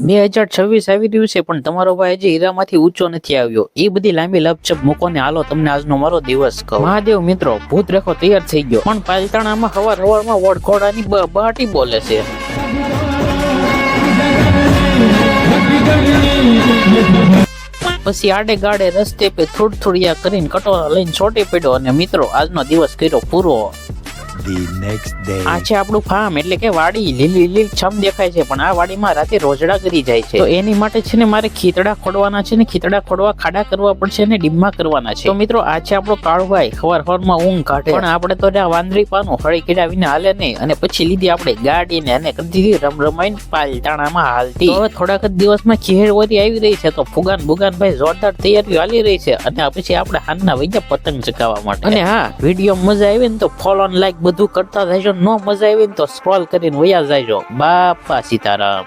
2026 આવી રહ્યું છે પણ તમારો ભાઈ હજી હીરામાંથી ઊંચો નથી આવ્યો. એ બધી લાંબી લપચપ મૂકો ને હાલો તમને આજનો મારો દિવસ કહું. મહાદેવ મિત્રો, ભૂત રેખો તૈયાર થઈ ગયો પણ પાલતાણામાં હવારમાં વડઘોડાની બાટી બોલે છે. પછી આડે ગાડે રસ્તે પે થોડિયા કરીને કટોરા લઈને છોટી પડ્યો અને મિત્રો આજનો દિવસ કર્યો પૂરો. આ છે આપણું ફાર્મ એટલે કે વાડી. લીલી છમ દેખાય છે પણ આ વાડીમાં રાતે રોજડા કરી જાય છે. તો એની માટે છે ને મારે ખીતડા ખોડવાના છે ને ખીતડા ખોડવા ખાડા કરવા પડશે ને ડીમમાં કરવાના છે. તો મિત્રો આ છે આપણો કાળુભાઈ. સવારમાં ઊંઘ કાઢે પણ આપણે તો ત્યાં વાંદરી પાનું હળી કેડાવીને હાલે નહીં અને પછી લીધી આપણે ગાડી ને અને કરી દીધી રમાઈને પાલતાણામાં હાલતી. હવે થોડાક જ દિવસમાં ખીહેરવતી આવી રહી છે તો ફુગાન ભાઈ જોરદાર તૈયારીઓ હાલી રહી છે અને પછી આપણે હાનના વૈજા પતંગ ચગાવવા માટે. અને હા, વિડીયો મજા આવી ને તો ફોલો અને લાઈક બધું કરતા રહેજો. નો મજા આવી ને તો સ્ક્રોલ કરીને વયા જાયજો. બાપા સીતારામ.